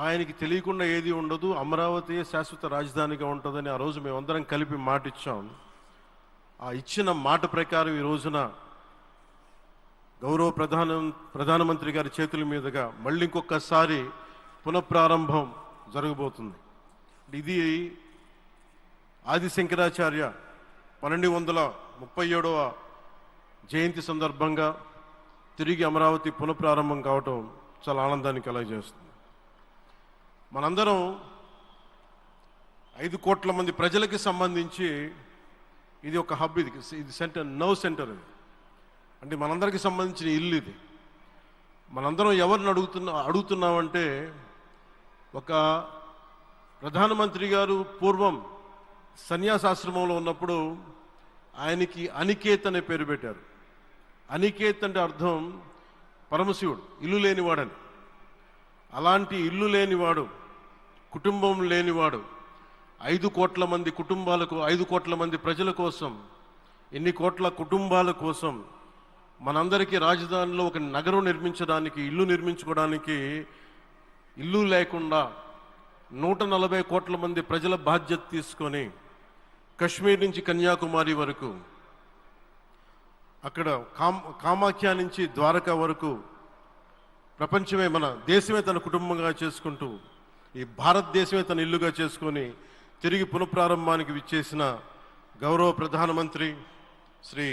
ఆయనకి తెలియకుండా ఏది ఉండదు, అమరావతి శాశ్వత రాజధానిగా ఉంటుందని ఆ రోజు మేమందరం కలిపి మాట ఇచ్చాం. ఆ ఇచ్చిన మాట ప్రకారం ఈ రోజున గౌరవ ప్రధానమంత్రి గారి చేతుల మీదుగా మళ్ళీ ఇంకొకసారి పునఃప్రారంభం జరగబోతుంది. ఇది ఆది శంకరాచార్య 1237వ జయంతి సందర్భంగా తిరిగి అమరావతి పునఃప్రారంభం కావటం చాలా ఆనందాన్ని కలగజేస్తుంది. మనందరం 5 కోట్ల మంది ప్రజలకి సంబంధించి ఇది ఒక హబ్, ఇది సెంటర్, నర్వ్ సెంటర్. ఇది అంటే మనందరికి సంబంధించిన ఇల్లు. ఇది మనందరం ఎవరిని అడుగుతున్నామంటే, ఒక ప్రధానమంత్రి గారు పూర్వం సన్యాసాశ్రమంలో ఉన్నప్పుడు ఆయనకి అనికేత్ అనే పేరు పెట్టారు. అనికేత్ అంటే అర్థం పరమశివుడు, ఇల్లు లేనివాడని. అలాంటి ఇల్లు లేనివాడు, కుటుంబం లేనివాడు 5 కోట్ల మంది కుటుంబాలకు, 5 కోట్ల మంది ప్రజల కోసం, ఎన్ని కోట్ల కుటుంబాల కోసం మనందరికీ రాజధానిలో ఒక నగరం నిర్మించడానికి, ఇల్లు నిర్మించుకోవడానికి ఇల్లు లేకుండా 140 కోట్ల మంది ప్రజల బాధ్యత తీసుకొని కశ్మీర్ నుంచి కన్యాకుమారి వరకు, అక్కడ కామాఖ్య నుంచి ద్వారకా వరకు ప్రపంచమే, మన దేశమే తన కుటుంబంగా చేసుకుంటూ, ఈ భారతదేశమే తన ఇల్లుగా చేసుకొని తిరిగి పునఃప్రారంభానికి విచ్చేసిన గౌరవ ప్రధానమంత్రి శ్రీ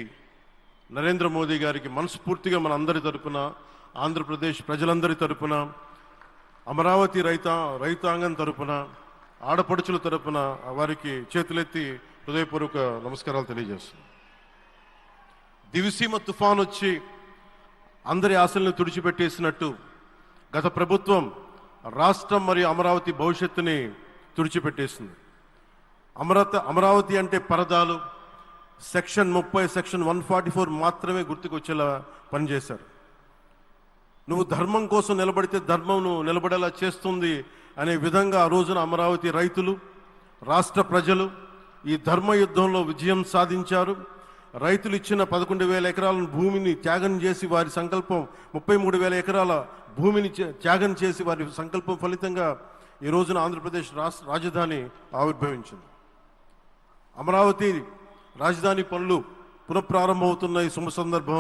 నరేంద్ర మోదీ గారికి మనస్ఫూర్తిగా మన అందరి తరపున, ఆంధ్రప్రదేశ్ ప్రజలందరి తరపున, అమరావతి రైతాంగం తరపున, ఆడపడుచుల తరపున వారికి చేతులెత్తి హృదయపూర్వక నమస్కారాలు తెలియజేస్తున్నాను. దివిసీమ తుఫాన్ వచ్చి అందరి ఆశలను తుడిచిపెట్టేసినట్టు గత ప్రభుత్వం రాష్ట్రం మరియు అమరావతి భవిష్యత్తుని తుడిచిపెట్టేసింది. అమరావతి అంటే పరదాలు, సెక్షన్ 30, సెక్షన్ 144 మాత్రమే గుర్తుకొచ్చేలా పనిచేశారు. నువ్వు ధర్మం కోసం నిలబడితే ధర్మం నిలబడేలా చేస్తుంది అనే విధంగా ఆ రోజున అమరావతి రైతులు, రాష్ట్ర ప్రజలు ఈ ధర్మ యుద్ధంలో విజయం సాధించారు. రైతులు ఇచ్చిన 11,000 ఎకరాల భూమిని త్యాగం చేసి, వారి సంకల్పం 33,000 ఎకరాల భూమిని త్యాగం చేసి వారి సంకల్పం ఫలితంగా ఈ రోజున ఆంధ్రప్రదేశ్ రాజధాని ఆవిర్భవించింది. అమరావతి రాజధాని పనులు పునఃప్రారంభమవుతున్న ఈ శుభ సందర్భం